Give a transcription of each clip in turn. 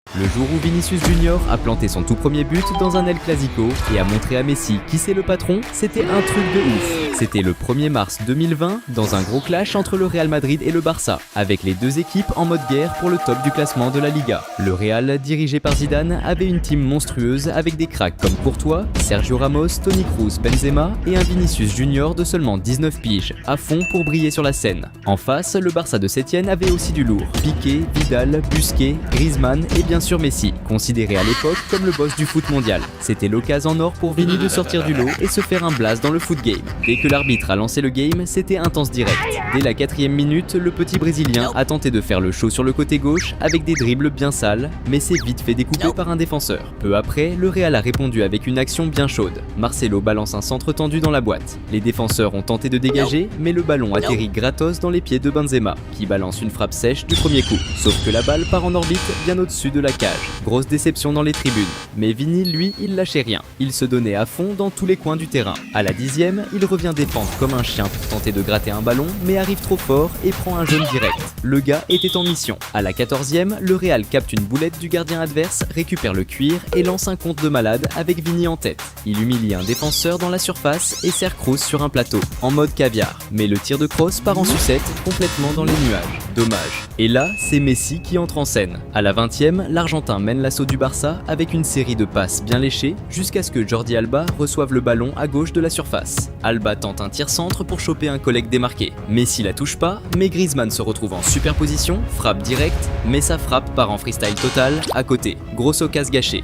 Le jour où Vinicius Junior a planté son tout premier but dans un El Clasico et a montré à Messi qui c'est le patron, c'était un truc de ouf. C'était le 1er mars 2020 dans un gros clash entre le Real Madrid et le Barça, avec les deux équipes en mode guerre pour le top du classement de la Liga. Le Real, dirigé par Zidane, avait une team monstrueuse avec des cracks comme Courtois, Sergio Ramos, Toni Kroos, Benzema et un Vinicius Junior de seulement 19 piges, à fond pour briller sur la scène. En face, le Barça de Sétienne avait aussi du lourd. Piqué, Vidal, Busquets, Griezmann et bien sûr Messi, considéré à l'époque comme le boss du foot mondial. C'était l'occasion en or pour Vini de sortir du lot et se faire un blast dans le foot game. Dès que l'arbitre a lancé le game, c'était intense direct. Dès la 4e minute, le petit Brésilien a tenté de faire le show sur le côté gauche avec des dribbles bien sales, mais s'est vite fait découper par un défenseur. Peu après, le Real a répondu avec une action bien chaude. Marcelo balance un centre tendu dans la boîte. Les défenseurs ont tenté de dégager, mais le ballon atterrit gratos dans les pieds de Benzema, qui balance une frappe sèche du premier coup. Sauf que la balle part en orbite bien au-dessus de la cage. Grosse déception dans les tribunes. Mais Vini, lui, il lâchait rien. Il se donnait à fond dans tous les coins du terrain. À la 10e, il revient défendre comme un chien pour tenter de gratter un ballon, mais arrive trop fort et prend un jaune direct. Le gars était en mission. À la 14e, le Real capte une boulette du gardien adverse, récupère le cuir et lance un compte de malade avec Vini en tête. Il humilie un défenseur dans la surface et sert Kroos sur un plateau, en mode caviar. Mais le tir de Kroos part en sucette, complètement dans les nuages. Dommage. Et là, c'est Messi qui entre en scène. À la 20e, l'Argentin mène l'assaut du Barça avec une série de passes bien léchées jusqu'à ce que Jordi Alba reçoive le ballon à gauche de la surface. Alba tente un tir-centre pour choper un collègue démarqué. Messi la touche pas, mais Griezmann se retrouve en superposition, frappe directe, mais sa frappe part en freestyle total à côté. Grosse occasion gâchée.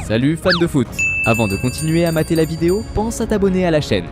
Salut fans de foot! Avant de continuer à mater la vidéo, pense à t'abonner à la chaîne.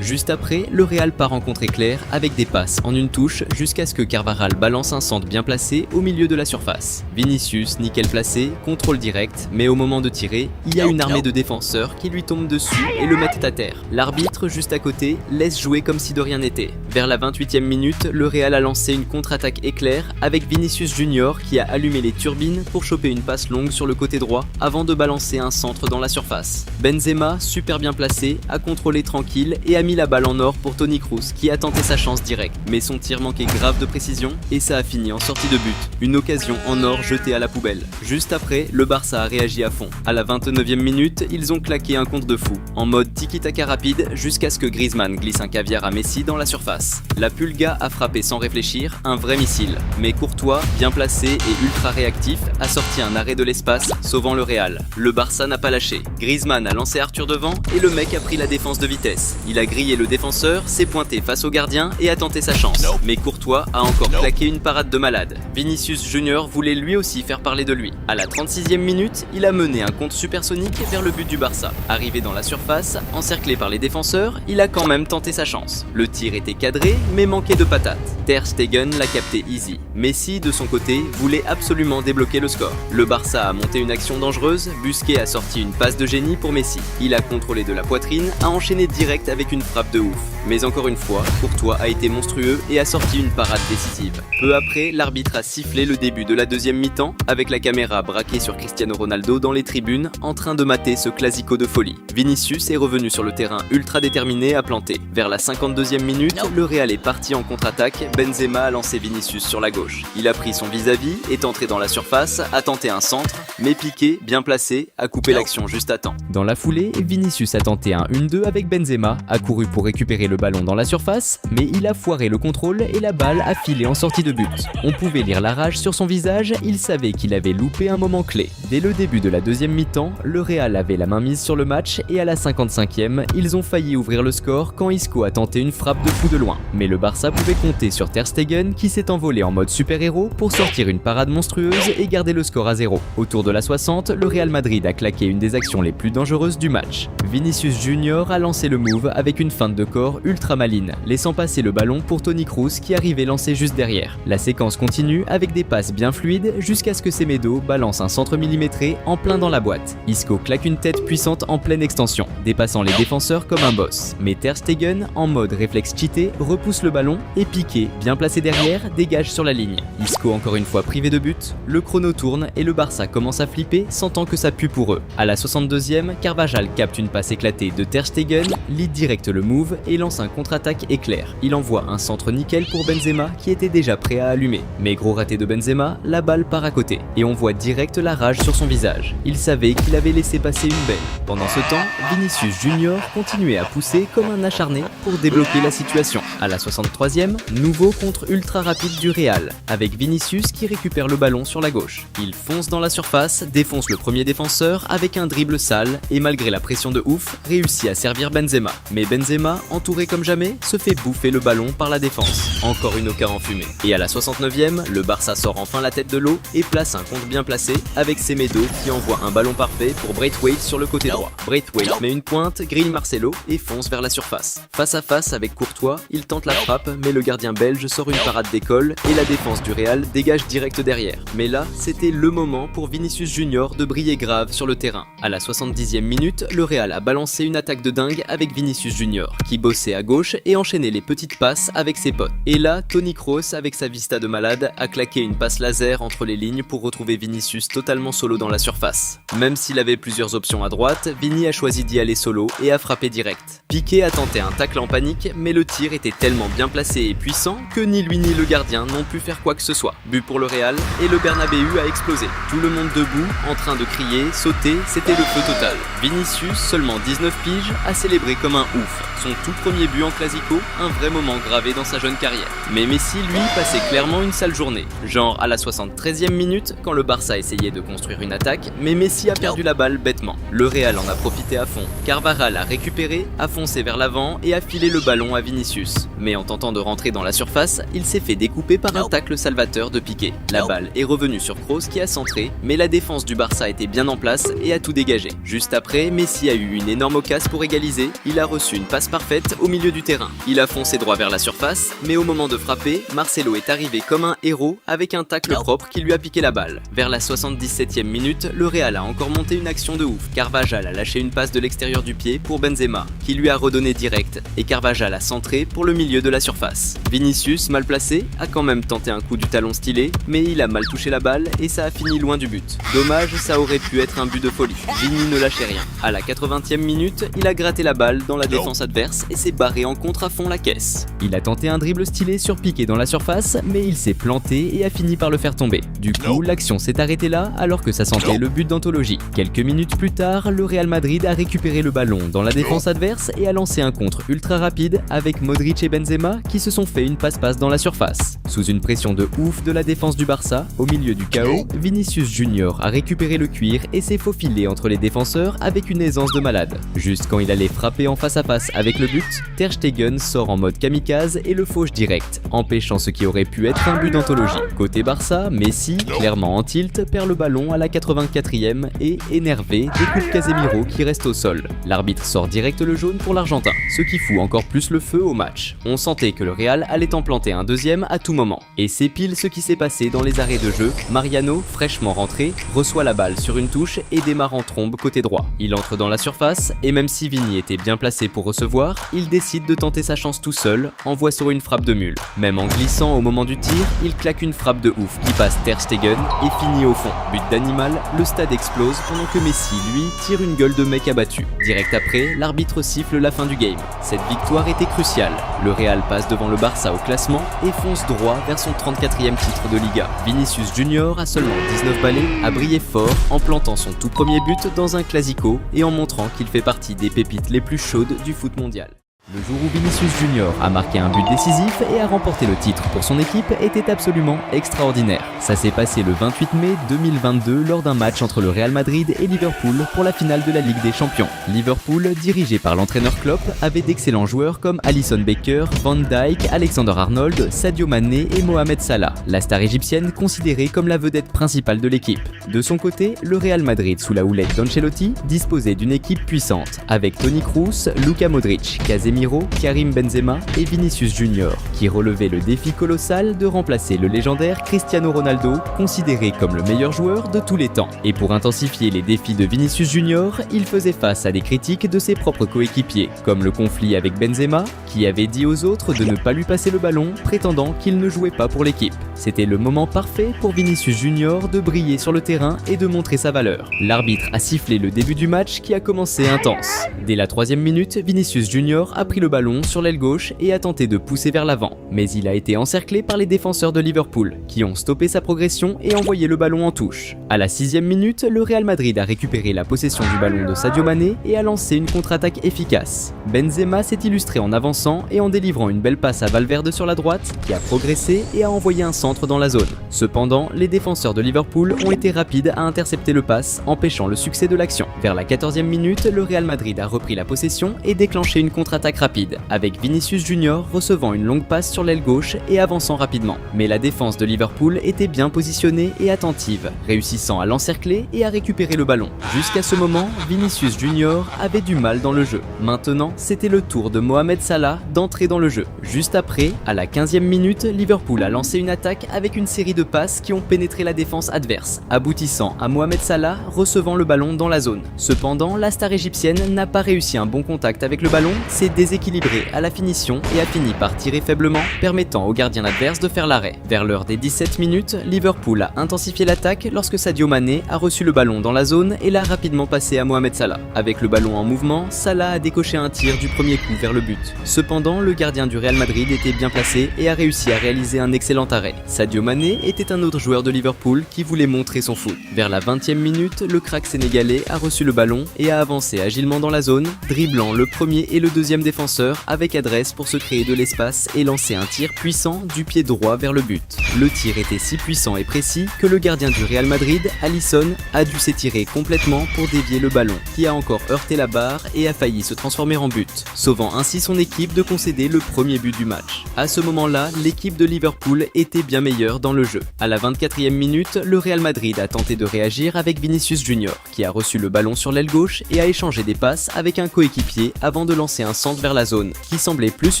Juste après, le Real part en contre-éclair avec des passes en une touche jusqu'à ce que Carvajal balance un centre bien placé au milieu de la surface. Vinicius, nickel placé, contrôle direct, mais au moment de tirer, il y a une armée de défenseurs qui lui tombent dessus et le mettent à terre. L'arbitre, juste à côté, laisse jouer comme si de rien n'était. Vers la 28e minute, le Real a lancé une contre-attaque éclair avec Vinicius Junior qui a allumé les turbines pour choper une passe longue sur le côté droit avant de balancer un centre dans la surface. Benzema, super bien placé, a contrôlé tranquille et a mis la balle en or pour Toni Kroos qui a tenté sa chance directe, mais son tir manquait grave de précision et ça a fini en sortie de but. Une occasion en or jetée à la poubelle. Juste après, le Barça a réagi à fond. À la 29e minute, ils ont claqué un contre de fou, en mode tiki-taka rapide jusqu'à ce que Griezmann glisse un caviar à Messi dans la surface. La Pulga a frappé sans réfléchir, un vrai missile, mais Courtois, bien placé et ultra réactif, a sorti un arrêt de l'espace, sauvant le Real. Le Barça n'a pas lâché. Griezmann a lancé Arthur devant et le mec a pris la défense de vitesse. Il a grillé le défenseur, s'est pointé face au gardien et a tenté sa chance. Mais Courtois a encore claqué une parade de malade. Vinicius Junior voulait lui aussi faire parler de lui. À la 36e minute, il a mené un contre supersonique vers le but du Barça. Arrivé dans la surface, encerclé par les défenseurs, il a quand même tenté sa chance. Le tir était cadré, mais manquait de patate. Ter Stegen l'a capté easy. Messi, de son côté, voulait absolument débloquer le score. Le Barça a monté une action dangereuse, Busquets a sorti une passe de génie pour Messi. Il a contrôlé de la poitrine, a enchaîné direct avec une frappe de ouf. Mais encore une fois, Courtois a été monstrueux et a sorti une parade décisive. Peu après, l'arbitre a sifflé le début de la deuxième mi-temps avec la caméra braquée sur Cristiano Ronaldo dans les tribunes en train de mater ce clasico de folie. Vinicius est revenu sur le terrain ultra déterminé à planter. Vers la 52e minute, le Real est parti en contre-attaque, Benzema a lancé Vinicius sur la gauche. Il a pris son vis-à-vis, est entré dans la surface, a tenté un centre, mais Piqué, bien placé, a coupé l'action juste à temps. Dans la foulée, Vinicius a tenté un 1-2 avec Benzema, a couru pour récupérer le ballon dans la surface, mais il a foiré le contrôle et la balle a filé en sortie de but. On pouvait lire la rage sur son visage, il savait qu'il avait loupé un moment clé. Dès le début de la deuxième mi-temps, le Real avait la main mise sur le match et à la 55e, ils ont failli ouvrir le score quand Isco a tenté une frappe de fou de loin. Mais le Barça pouvait compter sur Ter Stegen qui s'est envolé en mode super-héros pour sortir une parade monstrueuse et garder le score à 0. Autour de la 60, le Real Madrid a claqué une des actions les plus dangereuses du match. Vinicius Junior a lancé le move avec une feinte de corps ultra maline, laissant passer le ballon pour Toni Kroos qui arrivait lancé juste derrière. La séquence continue avec des passes bien fluides jusqu'à ce que Semedo balance un centre millimétré en plein dans la boîte. Isco claque une tête puissante en pleine extension, dépassant les défenseurs comme un boss. Mais Ter Stegen, en mode réflexe cheaté, repousse le ballon et Piqué, bien placé derrière, dégage sur la ligne. Isco encore une fois privé de but, le chrono tourne et le Barça commence à flipper, sentant que ça pue pour eux. À la 62e, Carvajal capte une passe éclatée de Ter Stegen, lead direct le move et lance lance un contre-attaque éclair. Il envoie un centre nickel pour Benzema qui était déjà prêt à allumer. Mais gros raté de Benzema, la balle part à côté et on voit direct la rage sur son visage. Il savait qu'il avait laissé passer une belle. Pendant ce temps, Vinicius Junior continuait à pousser comme un acharné pour débloquer la situation. À la 63e, nouveau contre ultra rapide du Real, avec Vinicius qui récupère le ballon sur la gauche. Il fonce dans la surface, défonce le premier défenseur avec un dribble sale et malgré la pression de ouf, réussit à servir Benzema. Mais Benzema, entouré comme jamais, se fait bouffer le ballon par la défense. Encore une occasion enfumée. Et à la 69e, le Barça sort enfin la tête de l'eau et place un contre bien placé avec Semedo qui envoie un ballon parfait pour Braithwaite sur le côté droit. Braithwaite met une pointe, grille Marcelo et fonce vers la surface. Face à face avec Courtois, il tente la frappe mais le gardien belge sort une parade d'école et la défense du Real dégage direct derrière. Mais là, c'était le moment pour Vinicius Junior de briller grave sur le terrain. À la 70e minute, le Real a balancé une attaque de dingue avec Vinicius Junior qui bossait à gauche et enchaînait les petites passes avec ses potes. Et là, Toni Kroos, avec sa vista de malade, a claqué une passe laser entre les lignes pour retrouver Vinicius totalement solo dans la surface. Même s'il avait plusieurs options à droite, Vini a choisi d'y aller solo et a frappé direct. Piqué a tenté un tacle en panique, mais le tir était tellement bien placé et puissant que ni lui ni le gardien n'ont pu faire quoi que ce soit. But pour le Real et le Bernabéu a explosé. Tout le monde debout, en train de crier, sauter, c'était le feu total. Vinicius, seulement 19 piges, a célébré comme un ouf. Son tout premier but en Clasico, un vrai moment gravé dans sa jeune carrière. Mais Messi, lui, passait clairement une sale journée. Genre à la 73e minute, quand le Barça essayait de construire une attaque, mais Messi a perdu la balle bêtement. Le Real en a profité à fond. Carvajal a récupéré, a foncé vers l'avant et a filé le ballon à Vinicius. Mais en tentant de rentrer dans la surface, il s'est fait découper par un tacle salvateur de Piqué. La balle est revenue sur Kroos qui a centré, mais la défense du Barça était bien en place et a tout dégagé. Juste après, Messi a eu une énorme occasion pour égaliser, il a reçu une passe parfaite au milieu du terrain. Il a foncé droit vers la surface, mais au moment de frapper, Marcelo est arrivé comme un héros avec un tacle propre qui lui a piqué la balle. Vers la 77e minute, le Real a encore monté une action de ouf. Carvajal a lâché une passe de l'extérieur du pied pour Benzema, qui lui a redonné direct, et Carvajal a centré pour le milieu de la surface. Vinicius, mal placé, a quand même tenté un coup du talon stylé, mais il a mal touché la balle et ça a fini loin du but. Dommage, ça aurait pu être un but de folie. Vini ne lâchait rien. À la 80e minute, il a gratté la balle dans la défense adverse et s'est barré en contre à fond la caisse. Il a tenté un dribble stylé sur Piqué dans la surface, mais il s'est planté et a fini par le faire tomber. Du coup, l'action s'est arrêtée là alors que ça sentait le but d'anthologie. Quelques minutes plus tard, le Real Madrid a récupéré le ballon dans la défense adverse et a lancé un contre ultra rapide avec Modric et Benzema qui se sont fait une passe-passe dans la surface. Sous une pression de ouf de la défense du Barça, au milieu du chaos, Vinicius Junior a récupéré le cuir et s'est faufilé entre les défenseurs avec une aisance de malade. Juste quand il allait frapper en face à face avec le but, Ter Stegen sort en mode kamikaze et le fauche direct, empêchant ce qui aurait pu être un but d'anthologie. Côté Barça, Messi, clairement en tilt, perd le ballon à la 84e et, énervé, découpe Casemiro qui reste au sol. L'arbitre sort direct le jaune pour l'Argentin, ce qui fout encore plus le feu au match. On sentait que le Real allait en planter un deuxième à tout moment. Et c'est pile ce qui s'est passé dans les arrêts de jeu. Mariano, fraîchement rentré, reçoit la balle sur une touche et démarre en trombe côté droit. Il entre dans la surface et même si Vini était bien placé pour recevoir, il décide de tenter sa chance tout seul, envoie sur une frappe de mule. Même en glissant au moment du tir, il claque une frappe de ouf qui passe Ter Stegen et finit au fond. But d'animal, le stade explose pendant que Messi, lui, tire une gueule de mec abattu. Direct après, l'arbitre siffle la fin du game. Cette victoire était cruciale. Le Real passe devant le Barça au classement et fonce droit vers son 34e titre de Liga. Vinicius Junior, à seulement 19 balais, a brillé fort en plantant son tout premier but dans un Clasico et en montrant qu'il fait partie des pépites les plus chaudes du foot mondial. Le jour où Vinicius Junior a marqué un but décisif et a remporté le titre pour son équipe était absolument extraordinaire. Ça s'est passé le 28 mai 2022 lors d'un match entre le Real Madrid et Liverpool pour la finale de la Ligue des Champions. Liverpool, dirigé par l'entraîneur Klopp, avait d'excellents joueurs comme Alisson Becker, Van Dijk, Alexander-Arnold, Sadio Mané et Mohamed Salah, la star égyptienne considérée comme la vedette principale de l'équipe. De son côté, le Real Madrid sous la houlette d'Ancelotti disposait d'une équipe puissante avec Toni Kroos, Luka Modric, Casemiro, Karim Benzema et Vinicius Junior, qui relevaient le défi colossal de remplacer le légendaire Cristiano Ronaldo, considéré comme le meilleur joueur de tous les temps. Et pour intensifier les défis de Vinicius Junior, il faisait face à des critiques de ses propres coéquipiers, comme le conflit avec Benzema, qui avait dit aux autres de ne pas lui passer le ballon, prétendant qu'il ne jouait pas pour l'équipe. C'était le moment parfait pour Vinicius Junior de briller sur le terrain et de montrer sa valeur. L'arbitre a sifflé le début du match qui a commencé intense. Dès la 3e minute, Vinicius Junior a pris le ballon sur l'aile gauche et a tenté de pousser vers l'avant, mais il a été encerclé par les défenseurs de Liverpool, qui ont stoppé sa progression et envoyé le ballon en touche. À la 6e minute, le Real Madrid a récupéré la possession du ballon de Sadio Mané et a lancé une contre-attaque efficace. Benzema s'est illustré en avançant et en délivrant une belle passe à Valverde sur la droite, qui a progressé et a envoyé un centre dans la zone. Cependant, les défenseurs de Liverpool ont été rapides à intercepter le pass, empêchant le succès de l'action. Vers la 14e minute, le Real Madrid a repris la possession et déclenché une contre-attaque rapide, avec Vinicius Junior recevant une longue passe sur l'aile gauche et avançant rapidement. Mais la défense de Liverpool était bien positionnée et attentive, réussissant à l'encercler et à récupérer le ballon. Jusqu'à ce moment, Vinicius Junior avait du mal dans le jeu. Maintenant, c'était le tour de Mohamed Salah d'entrer dans le jeu. Juste après, à la 15e minute, Liverpool a lancé une attaque avec une série de passes qui ont pénétré la défense adverse, aboutissant à Mohamed Salah recevant le ballon dans la zone. Cependant, la star égyptienne n'a pas réussi un bon contact avec le ballon, s'est déséquilibrée à la finition et a fini par tirer faiblement, permettant au gardien adverse de faire l'arrêt. Vers l'heure des 17 minutes, Liverpool a intensifié l'attaque lorsque Sadio Mané a reçu le ballon dans la zone et l'a rapidement passé à Mohamed Salah. Avec le ballon en mouvement, Salah a décoché un tir du premier coup vers le but. Cependant, le gardien du Real Madrid était bien placé et a réussi à réaliser un excellent arrêt. Sadio Mané était un autre joueur de Liverpool qui voulait montrer son foot. Vers la 20e minute, le crack sénégalais a reçu le ballon et a avancé agilement dans la zone, dribblant le premier et le deuxième défenseur avec adresse pour se créer de l'espace et lancer un tir puissant du pied droit vers le but. Le tir était si puissant et précis que le gardien du Real Madrid, Alisson, a dû s'étirer complètement pour dévier le ballon, qui a encore heurté la barre et a failli se transformer en but, sauvant ainsi son équipe de concéder le premier but du match. À ce moment-là, l'équipe de Liverpool était bien meilleure dans le jeu. À la 24e minute, le Real Madrid a tenté de réagir avec Vinicius Junior, qui a reçu le ballon sur l'aile gauche et a échangé des passes avec un coéquipier avant de lancer un centre vers la zone, qui semblait plus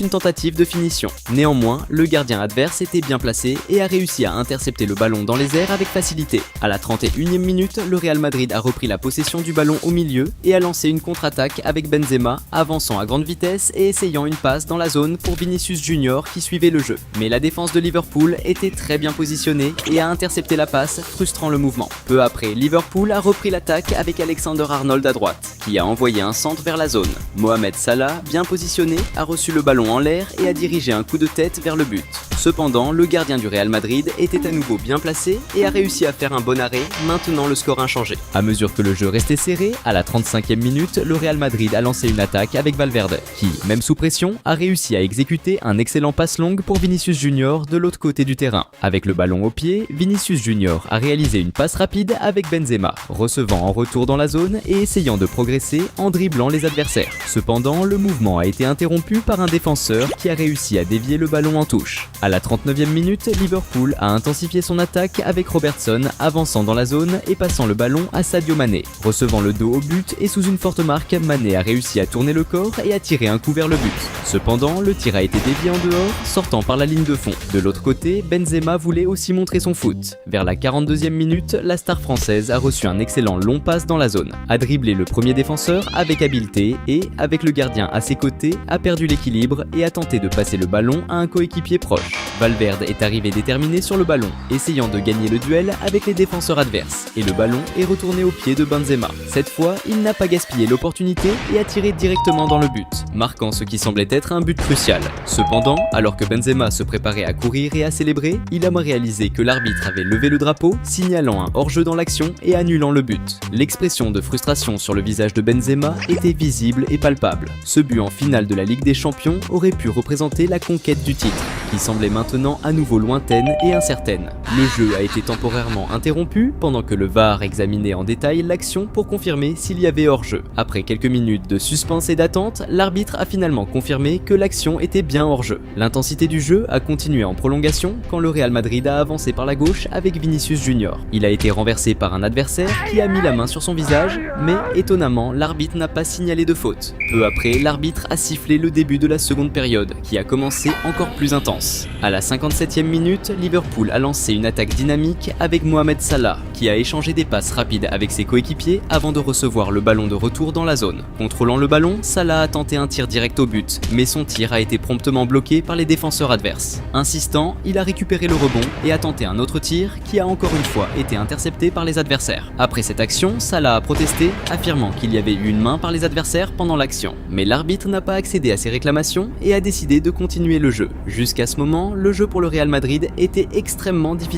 une tentative de finition. Néanmoins, le gardien adverse était bien placé et a réussi à intercepter le ballon dans les airs avec facilité. À la 31e minute, le Real Madrid a repris la possession du ballon au milieu et a lancé une contre-attaque avec Benzema, avançant à grande vitesse et essayant une passe dans la zone pour Vinicius Junior qui suivait le jeu. Mais la défense de Liverpool était très bien positionnée et a intercepté la passe, frustrant le mouvement. Peu après, Liverpool a repris l'attaque avec Alexander-Arnold à droite, qui a envoyé un centre vers la zone. Mohamed Salah, bien positionné, a reçu le ballon en l'air et a dirigé un coup de tête vers le but. Cependant, le gardien du Real Madrid était à nouveau bien placé et a réussi à faire un bon arrêt, maintenant le score inchangé. À mesure que le jeu restait serré, à la 35e minute, le Real Madrid a lancé une attaque avec Valverde, qui, même sous pression, a réussi à exécuter un excellent passe longue pour Vinicius Junior de l'autre côté du terrain. Avec le ballon au pied, Vinicius Junior a réalisé une passe rapide avec Benzema, recevant en retour dans la zone et essayant de progresser en dribblant les adversaires. Cependant, le mouvement a été interrompu par un défenseur qui a réussi à dévier le ballon en touche. À la 39e minute, Liverpool a intensifié son attaque avec Robertson avançant dans la zone et passant le ballon à Sadio Mané. Recevant le dos au but et sous une forte marque, Mané a réussi à tourner le corps et à tirer un coup vers le but. Cependant, le tir a été dévié en dehors, sortant par la ligne de fond. De l'autre côté, Benzema voulait aussi montrer son foot. Vers la 42e minute, la star française a reçu un excellent long passe dans la zone, a dribblé le premier défenseur avec habileté et, avec le gardien à ses côtés, a perdu l'équilibre et a tenté de passer le ballon à un coéquipier proche. Valverde est arrivé déterminé sur le ballon, essayant de gagner le duel avec les défenseurs adverses, et le ballon est retourné au pied de Benzema. Cette fois, il n'a pas gaspillé l'opportunité et a tiré directement dans le but, marquant ce qui semblait être un but crucial. Cependant, alors que Benzema se préparait à courir et à célébrer, il a réalisé que l'arbitre avait levé le drapeau, signalant un hors-jeu dans l'action et annulant le but. L'expression de frustration sur le visage de Benzema était visible et palpable. Ce but en finale de la Ligue des Champions aurait pu représenter la conquête du titre, qui semblait maintenant à nouveau lointaine et incertaine. Le jeu a été temporairement interrompu pendant que le VAR examinait en détail l'action pour confirmer s'il y avait hors-jeu. Après quelques minutes de suspense et d'attente, l'arbitre a finalement confirmé que l'action était bien hors-jeu. L'intensité du jeu a continué en prolongation quand le Real Madrid a avancé par la gauche avec Vinicius Junior. Il a été renversé par un adversaire qui a mis la main sur son visage, mais étonnamment, l'arbitre n'a pas signalé de faute. Peu après, l'arbitre a sifflé le début de la seconde période, qui a commencé encore plus intense. À la 57e minute, Liverpool a lancé une une attaque dynamique avec Mohamed Salah, qui a échangé des passes rapides avec ses coéquipiers avant de recevoir le ballon de retour dans la zone. Contrôlant le ballon, Salah a tenté un tir direct au but, mais son tir a été promptement bloqué par les défenseurs adverses. Insistant, il a récupéré le rebond et a tenté un autre tir qui a encore une fois été intercepté par les adversaires. Après cette action, Salah a protesté, affirmant qu'il y avait eu une main par les adversaires pendant l'action. Mais l'arbitre n'a pas accédé à ses réclamations et a décidé de continuer le jeu. Jusqu'à ce moment, le jeu pour le Real Madrid était extrêmement difficile.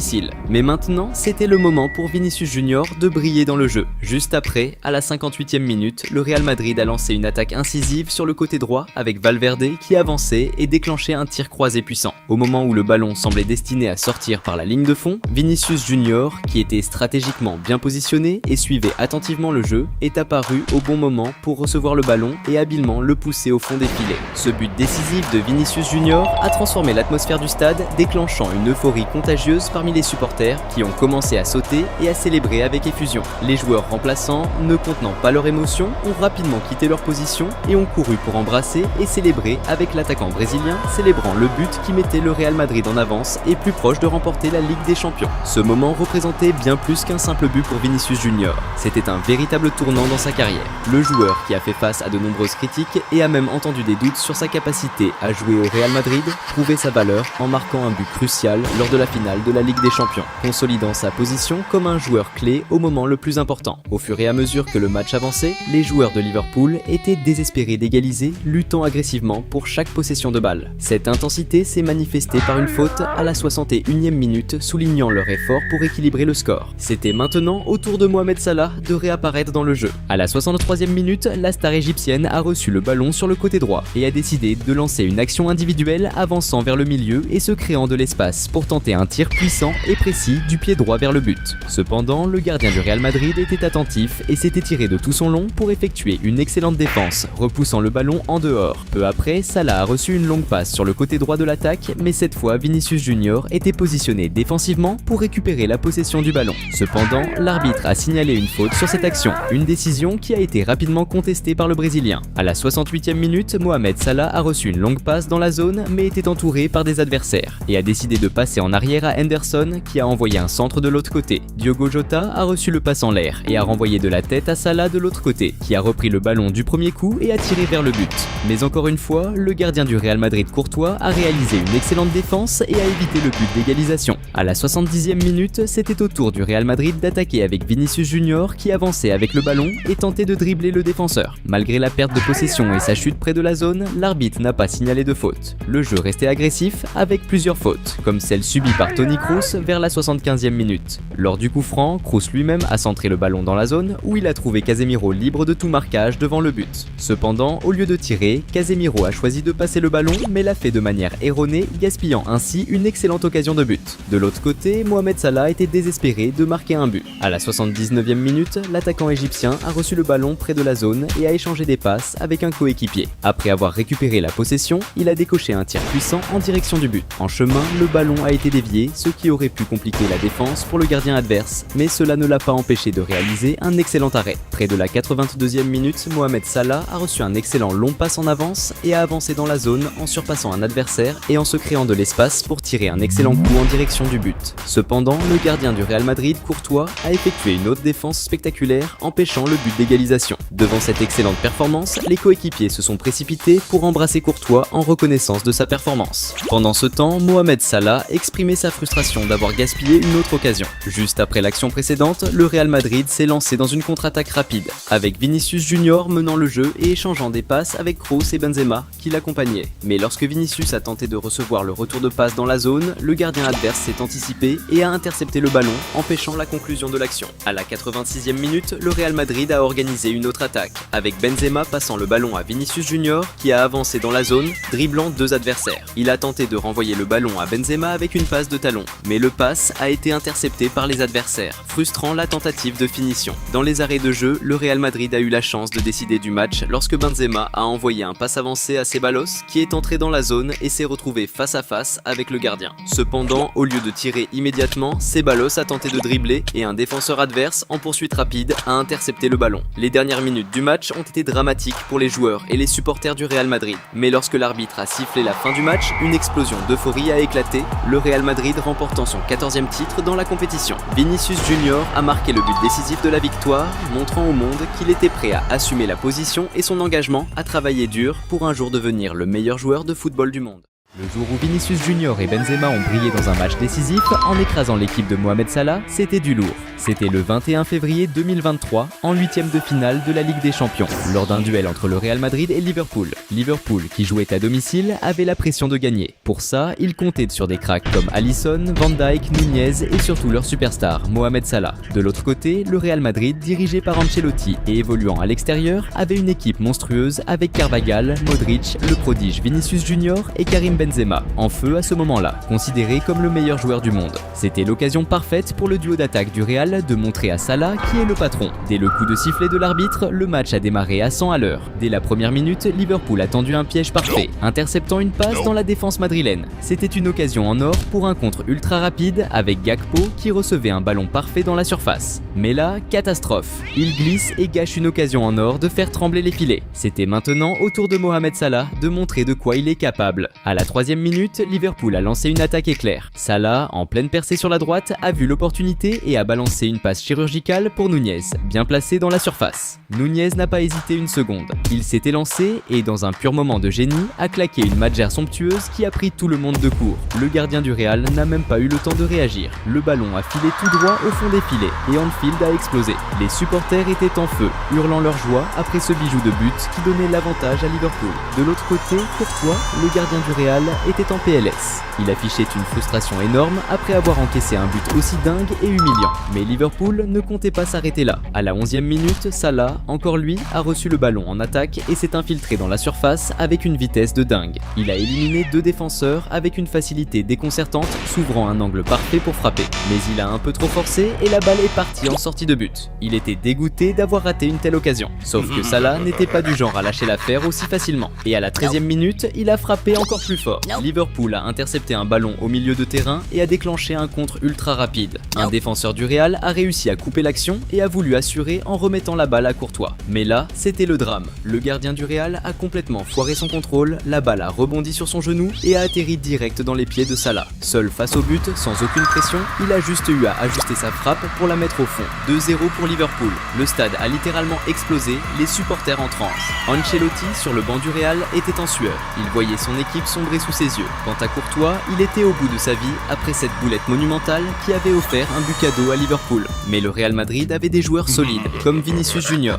Mais maintenant, c'était le moment pour Vinicius Junior de briller dans le jeu. Juste après, à la 58e minute, le Real Madrid a lancé une attaque incisive sur le côté droit avec Valverde qui avançait et déclenchait un tir croisé puissant. Au moment où le ballon semblait destiné à sortir par la ligne de fond, Vinicius Junior, qui était stratégiquement bien positionné et suivait attentivement le jeu, est apparu au bon moment pour recevoir le ballon et habilement le pousser au fond des filets. Ce but décisif de Vinicius Junior a transformé l'atmosphère du stade, déclenchant une euphorie contagieuse parmi les supporters qui ont commencé à sauter et à célébrer avec effusion. Les joueurs remplaçants, ne contenant pas leur émotion, ont rapidement quitté leur position et ont couru pour embrasser et célébrer avec l'attaquant brésilien célébrant le but qui mettait le Real Madrid en avance et plus proche de remporter la Ligue des Champions. Ce moment représentait bien plus qu'un simple but pour Vinicius Junior. C'était un véritable tournant dans sa carrière. Le joueur qui a fait face à de nombreuses critiques et a même entendu des doutes sur sa capacité à jouer au Real Madrid prouvait sa valeur en marquant un but crucial lors de la finale de la Ligue des Champions, consolidant sa position comme un joueur clé au moment le plus important. Au fur et à mesure que le match avançait, les joueurs de Liverpool étaient désespérés d'égaliser, luttant agressivement pour chaque possession de balle. Cette intensité s'est manifestée par une faute à la 61e minute, soulignant leur effort pour équilibrer le score. C'était maintenant au tour de Mohamed Salah de réapparaître dans le jeu. À la 63e minute, la star égyptienne a reçu le ballon sur le côté droit et a décidé de lancer une action individuelle avançant vers le milieu et se créant de l'espace pour tenter un tir puissant et précis du pied droit vers le but. Cependant, le gardien du Real Madrid était attentif et s'était tiré de tout son long pour effectuer une excellente défense, repoussant le ballon en dehors. Peu après, Salah a reçu une longue passe sur le côté droit de l'attaque, mais cette fois Vinicius Junior était positionné défensivement pour récupérer la possession du ballon. Cependant, l'arbitre a signalé une faute sur cette action, une décision qui a été rapidement contestée par le Brésilien. À la 68e minute, Mohamed Salah a reçu une longue passe dans la zone mais était entouré par des adversaires et a décidé de passer en arrière à Henderson qui a envoyé un centre de l'autre côté. Diogo Jota a reçu le passe en l'air et a renvoyé de la tête à Salah de l'autre côté qui a repris le ballon du premier coup et a tiré vers le but. Mais encore une fois, le gardien du Real Madrid Courtois a réalisé une excellente défense et a évité le but d'égalisation. À la 70e minute, c'était au tour du Real Madrid d'attaquer avec Vinicius Junior qui avançait avec le ballon et tentait de dribbler le défenseur. Malgré la perte de possession et sa chute près de la zone, l'arbitre n'a pas signalé de faute. Le jeu restait agressif avec plusieurs fautes, comme celle subie par Toni Kroos vers la 75e minute. Lors du coup franc, Kroos lui-même a centré le ballon dans la zone où il a trouvé Casemiro libre de tout marquage devant le but. Cependant, au lieu de tirer, Casemiro a choisi de passer le ballon mais l'a fait de manière erronée, gaspillant ainsi une excellente occasion de but. De l'autre côté, Mohamed Salah était désespéré de marquer un but. À la 79e minute, l'attaquant égyptien a reçu le ballon près de la zone et a échangé des passes avec un coéquipier. Après avoir récupéré la possession, il a décoché un tir puissant en direction du but. En chemin, le ballon a été dévié, ce qui aurait pu compliquer la défense pour le gardien adverse, mais cela ne l'a pas empêché de réaliser un excellent arrêt. Près de la 82e minute, Mohamed Salah a reçu un excellent long passe en avance et a avancé dans la zone en surpassant un adversaire et en se créant de l'espace pour tirer un excellent coup en direction du but. Cependant, le gardien du Real Madrid, Courtois, a effectué une autre défense spectaculaire, empêchant le but d'égalisation. Devant cette excellente performance, les coéquipiers se sont précipités pour embrasser Courtois en reconnaissance de sa performance. Pendant ce temps, Mohamed Salah exprimait sa frustration d'avoir gaspillé une autre occasion. Juste après l'action précédente, le Real Madrid s'est lancé dans une contre-attaque rapide, avec Vinicius Junior menant le jeu et échangeant des passes avec Kroos et Benzema qui l'accompagnaient. Mais lorsque Vinicius a tenté de recevoir le retour de passe dans la zone, le gardien adverse s'est anticipé et a intercepté le ballon, empêchant la conclusion de l'action. À la 86e minute, le Real Madrid a organisé une autre attaque, avec Benzema passant le ballon à Vinicius Junior qui a avancé dans la zone, dribblant deux adversaires. Il a tenté de renvoyer le ballon à Benzema avec une passe de talon, mais le passe a été intercepté par les adversaires, frustrant la tentative de finition. Dans les arrêts de jeu, le Real Madrid a eu la chance de décider du match lorsque Benzema a envoyé un passe avancé à Ceballos qui est entré dans la zone et s'est retrouvé face à face avec le gardien. Cependant, au lieu de tirer immédiatement, Ceballos a tenté de dribbler et un défenseur adverse en poursuite rapide a intercepté le ballon. Les dernières minutes du match ont été dramatiques pour les joueurs et les supporters du Real Madrid. Mais lorsque l'arbitre a sifflé la fin du match, une explosion d'euphorie a éclaté. Le Real Madrid remporte remportant son 14e titre dans la compétition. Vinicius Junior a marqué le but décisif de la victoire, montrant au monde qu'il était prêt à assumer la position et son engagement à travailler dur pour un jour devenir le meilleur joueur de football du monde. Le jour où Vinicius Junior et Benzema ont brillé dans un match décisif en écrasant l'équipe de Mohamed Salah, c'était du lourd. C'était le 21 février 2023, en 8e de finale de la Ligue des Champions, lors d'un duel entre le Real Madrid et Liverpool. Liverpool, qui jouait à domicile, avait la pression de gagner. Pour ça, ils comptaient sur des cracks comme Alisson, Van Dijk, Nunez et surtout leur superstar, Mohamed Salah. De l'autre côté, le Real Madrid, dirigé par Ancelotti et évoluant à l'extérieur, avait une équipe monstrueuse avec Carvajal, Modric, le prodige Vinicius Junior et Karim Benzema, en feu à ce moment-là, considéré comme le meilleur joueur du monde. C'était l'occasion parfaite pour le duo d'attaque du Real de montrer à Salah qui est le patron. Dès le coup de sifflet de l'arbitre, le match a démarré à 100 à l'heure. Dès la première minute, Liverpool a tendu un piège parfait, interceptant une passe dans la défense madrilène. C'était une occasion en or pour un contre ultra rapide avec Gakpo qui recevait un ballon parfait dans la surface. Mais là, catastrophe. Il glisse et gâche une occasion en or de faire trembler les filets. C'était maintenant au tour de Mohamed Salah de montrer de quoi il est capable. À la 3e minute, Liverpool a lancé une attaque éclair. Salah, en pleine percée sur la droite, a vu l'opportunité et a balancé une passe chirurgicale pour Nunez, bien placée dans la surface. Nunez n'a pas hésité une seconde. Il s'est élancé et, dans un pur moment de génie, a claqué une magère somptueuse qui a pris tout le monde de court. Le gardien du Real n'a même pas eu le temps de réagir. Le ballon a filé tout droit au fond des filets et Anfield a explosé. Les supporters étaient en feu, hurlant leur joie après ce bijou de but qui donnait l'avantage à Liverpool. De l'autre côté, Courtois, le gardien du Real, était en PLS. Il affichait une frustration énorme après avoir encaissé un but aussi dingue et humiliant. Mais Liverpool ne comptait pas s'arrêter là. À la 11e minute, Salah, encore lui, a reçu le ballon en attaque et s'est infiltré dans la surface avec une vitesse de dingue. Il a éliminé 2 défenseurs avec une facilité déconcertante, s'ouvrant un angle parfait pour frapper. Mais il a un peu trop forcé et la balle est partie en sortie de but. Il était dégoûté d'avoir raté une telle occasion. Sauf que Salah n'était pas du genre à lâcher l'affaire aussi facilement. Et à la 13e minute, il a frappé encore plus fort. Liverpool a intercepté un ballon au milieu de terrain et a déclenché un contre ultra rapide. Un défenseur du Real a réussi à couper l'action et a voulu assurer en remettant la balle à Courtois. Mais là, c'était le drame. Le gardien du Real a complètement foiré son contrôle, la balle a rebondi sur son genou et a atterri direct dans les pieds de Salah. Seul face au but, sans aucune pression, il a juste eu à ajuster sa frappe pour la mettre au fond. 2-0 pour Liverpool. Le stade a littéralement explosé, les supporters en transe. Ancelotti, sur le banc du Real, était en sueur. Il voyait son équipe sombrer sous ses yeux. Quant à Courtois, il était au bout de sa vie après cette boulette monumentale qui avait offert un but cadeau à Liverpool. Mais le Real Madrid avait des joueurs solides, comme Vinicius Junior.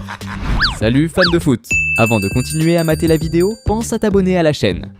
Salut fans de foot! Avant de continuer à mater la vidéo, pense à t'abonner à la chaîne.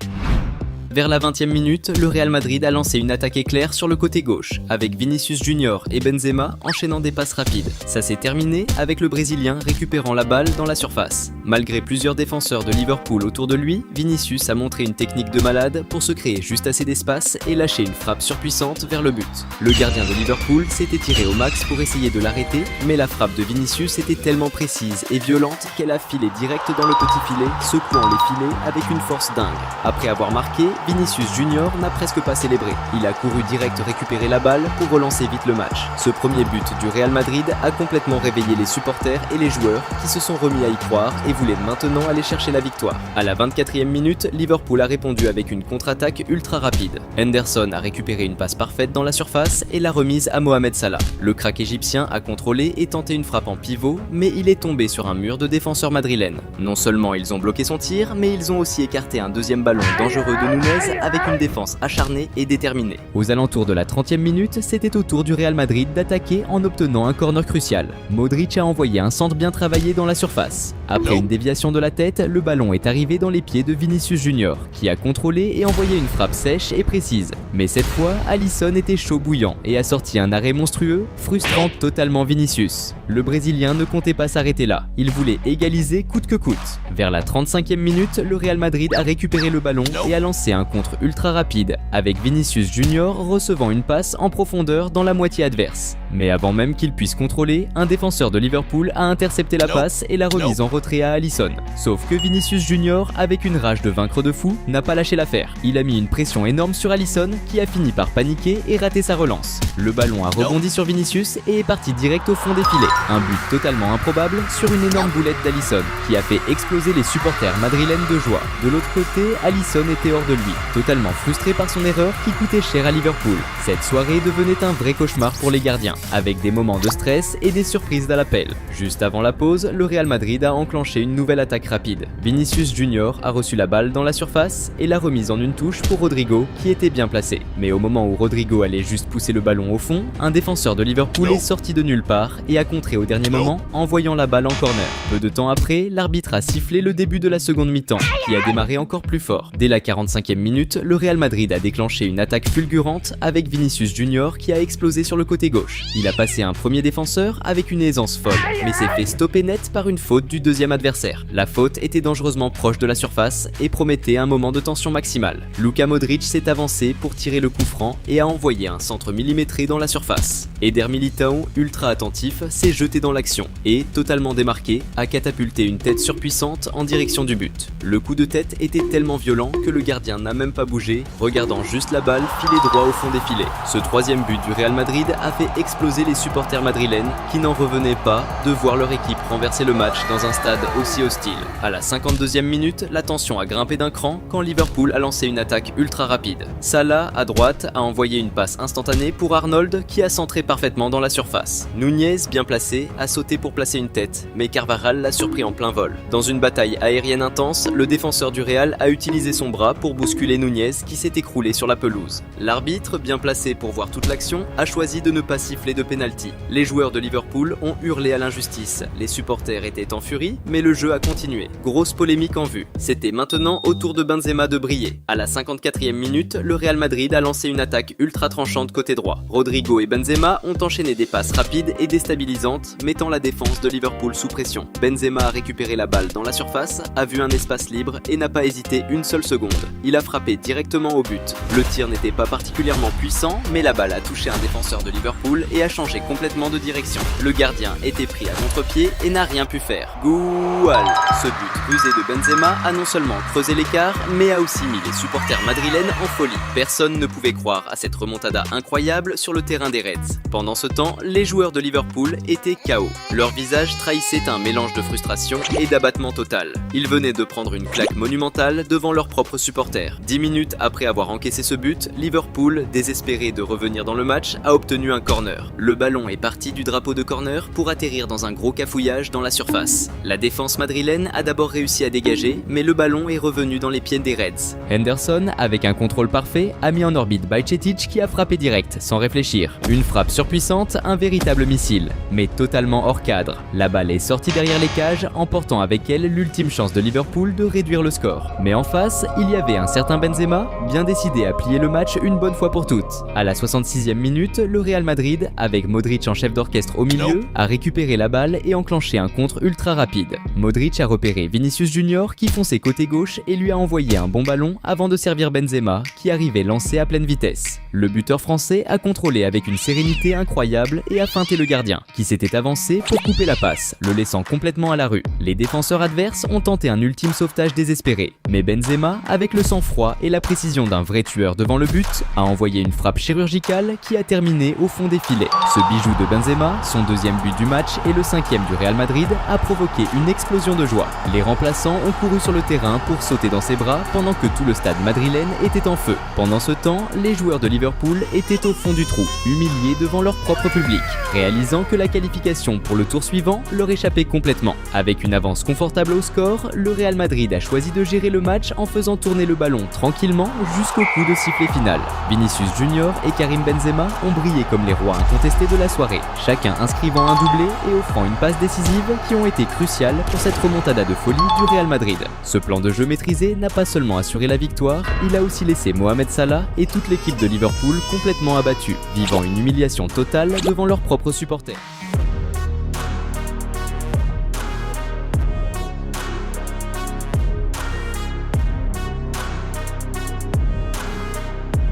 Vers la 20e minute, le Real Madrid a lancé une attaque éclair sur le côté gauche, avec Vinicius Junior et Benzema enchaînant des passes rapides. Ça s'est terminé avec le Brésilien récupérant la balle dans la surface. Malgré plusieurs défenseurs de Liverpool autour de lui, Vinicius a montré une technique de malade pour se créer juste assez d'espace et lâcher une frappe surpuissante vers le but. Le gardien de Liverpool s'était tiré au max pour essayer de l'arrêter, mais la frappe de Vinicius était tellement précise et violente qu'elle a filé direct dans le petit filet, secouant les filets avec une force dingue. Après avoir marqué, Vinicius Junior n'a presque pas célébré. Il a couru direct récupérer la balle pour relancer vite le match. Ce premier but du Real Madrid a complètement réveillé les supporters et les joueurs qui se sont remis à y croire et voulaient maintenant aller chercher la victoire. À la 24e minute, Liverpool a répondu avec une contre-attaque ultra rapide. Henderson a récupéré une passe parfaite dans la surface et l'a remise à Mohamed Salah. Le crack égyptien a contrôlé et tenté une frappe en pivot, mais il est tombé sur un mur de défenseurs madrilènes. Non seulement ils ont bloqué son tir, mais ils ont aussi écarté un deuxième ballon dangereux de Nunez avec une défense acharnée et déterminée. Aux alentours de la 30e minute, c'était au tour du Real Madrid d'attaquer en obtenant un corner crucial. Modric a envoyé un centre bien travaillé dans la surface. Après une déviation de la tête, le ballon est arrivé dans les pieds de Vinicius Junior, qui a contrôlé et envoyé une frappe sèche et précise. Mais cette fois, Alisson était chaud bouillant et a sorti un arrêt monstrueux, frustrant totalement Vinicius. Le Brésilien ne comptait pas s'arrêter là. Il voulait égaliser coûte que coûte. Vers la 35e minute, le Real Madrid a récupéré le ballon et a lancé un contre ultra rapide, avec Vinicius Junior recevant une passe en profondeur dans la moitié adverse. Mais avant même qu'il puisse contrôler, un défenseur de Liverpool a intercepté la passe et l'a remise en retrait à Alisson. Sauf que Vinicius Junior, avec une rage de vaincre de fou, n'a pas lâché l'affaire. Il a mis une pression énorme sur Alisson qui a fini par paniquer et rater sa relance. Le ballon a rebondi sur Vinicius et est parti direct au fond des filets. Un but totalement improbable sur une énorme boulette d'Alisson qui a fait exploser les supporters madrilènes de joie. De l'autre côté, Alisson était hors de lui, totalement frustré par son erreur qui coûtait cher à Liverpool. Cette soirée devenait un vrai cauchemar pour les gardiens, avec des moments de stress et des surprises à l'appel. Juste avant la pause, le Real Madrid a enclenché une nouvelle attaque rapide. Vinicius Junior a reçu la balle dans la surface et l'a remise en une touche pour Rodrigo qui était bien placé. Mais au moment où Rodrigo allait juste pousser le ballon au fond, un défenseur de Liverpool est sorti de nulle part et a contré au dernier moment, envoyant la balle en corner. Peu de temps après, l'arbitre a sifflé le début de la seconde mi-temps, qui a démarré encore plus fort. Dès la 45e minute, le Real Madrid a déclenché une attaque fulgurante avec Vinicius Junior qui a explosé sur le côté gauche. Il a passé un premier défenseur avec une aisance folle, mais s'est fait stopper net par une faute du deuxième adversaire. La faute était dangereusement proche de la surface et promettait un moment de tension maximale. Luka Modric s'est avancé pour tirer le coup franc et a envoyé un centre millimétré dans la surface. Eder Militão, ultra attentif, s'est jeté dans l'action et, totalement démarqué, a catapulté une tête surpuissante en direction du but. Le coup de tête était tellement violent que le gardien n'a même pas bougé, regardant juste la balle filer droit au fond des filets. Ce troisième but du Real Madrid a fait exploser les supporters madrilènes qui n'en revenaient pas de voir leur équipe renverser le match dans un stade aussi hostile. À la 52e minute, la tension a grimpé d'un cran quand Liverpool a lancé une attaque ultra rapide. Salah, à droite, a envoyé une passe instantanée pour Arnold qui a centré parfaitement dans la surface. Nunez, bien placé, a sauté pour placer une tête, mais Carvajal l'a surpris en plein vol. Dans une bataille aérienne intense, le défenseur du Real a utilisé son bras pour bousculer Nunez qui s'est écroulé sur la pelouse. L'arbitre, bien placé pour voir toute l'action, a choisi de ne pas siffler de pénalty. Les joueurs de Liverpool ont hurlé à l'injustice. Les supporters étaient en furie, mais le jeu a continué. Grosse polémique en vue. C'était maintenant au tour de Benzema de briller. À la 54e minute, le Real Madrid a lancé une attaque ultra tranchante côté droit. Rodrigo et Benzema ont enchaîné des passes rapides et déstabilisantes, mettant la défense de Liverpool sous pression. Benzema a récupéré la balle dans la surface, a vu un espace libre et n'a pas hésité une seule seconde. Il a frappé directement au but. Le tir n'était pas particulièrement puissant, mais la balle a touché un défenseur de Liverpool et a changé complètement de direction. Le gardien était pris à contre-pied et n'a rien pu faire. Goual! Ce but rusé de Benzema a non seulement creusé l'écart, mais a aussi mis les supporters madrilènes en folie. Personne ne pouvait croire à cette remontada incroyable sur le terrain des Reds. Pendant ce temps, les joueurs de Liverpool étaient KO. Leur visage trahissait un mélange de frustration et d'abattement total. Ils venaient de prendre une claque monumentale devant leurs propres supporters. 10 minutes après avoir encaissé ce but, Liverpool, désespéré de revenir dans le match, a obtenu un corner. Le ballon est parti du drapeau de corner pour atterrir dans un gros cafouillage dans la surface. La défense madrilène a d'abord réussi à dégager, mais le ballon est revenu dans les pieds des Reds. Henderson, avec un contrôle parfait, a mis en orbite Bajcetic qui a frappé direct, sans réfléchir. Une frappe surpuissante, un véritable missile, mais totalement hors cadre. La balle est sortie derrière les cages, emportant avec elle l'ultime chance de Liverpool de réduire le score. Mais en face, il y avait un certain Benzema, bien décidé à plier le match une bonne fois pour toutes. À la 66e minute, le Real Madrid, avec Modric en chef d'orchestre au milieu, a récupéré la balle et enclenché un contre ultra rapide. Modric a repéré Vinicius Junior qui fonçait côté gauche et lui a envoyé un bon ballon avant de servir Benzema qui arrivait lancé à pleine vitesse. Le buteur français a contrôlé avec une sérénité incroyable et a feinté le gardien qui s'était avancé pour couper la passe, le laissant complètement à la rue. Les défenseurs adverses ont tenté un ultime sauvetage désespéré, mais Benzema, avec le sang-froid et la précision d'un vrai tueur devant le but, a envoyé une frappe chirurgicale qui a terminé au fond des filets. Ce bijou de Benzema, son deuxième but du match et le cinquième du Real Madrid, a provoqué une explosion de joie. Les remplaçants ont couru sur le terrain pour sauter dans ses bras pendant que tout le stade madrilène était en feu. Pendant ce temps, les joueurs de Liverpool étaient au fond du trou, humiliés devant leur propre public, réalisant que la qualification pour le tour suivant leur échappait complètement. Avec une avance confortable au score, le Real Madrid a choisi de gérer le match en faisant tourner le ballon tranquillement jusqu'au coup de sifflet final. Vinicius Junior et Karim Benzema ont brillé comme les rois incontestés de la soirée, chacun inscrivant un doublé et offrant une passe décisive qui ont été cruciales pour cette remontada de folie du Real Madrid. Ce plan de jeu maîtrisé n'a pas seulement assuré la victoire, il a aussi laissé Mohamed Salah et toute l'équipe de Liverpool complètement abattus, vivant une humiliation totale devant leurs propres supporters.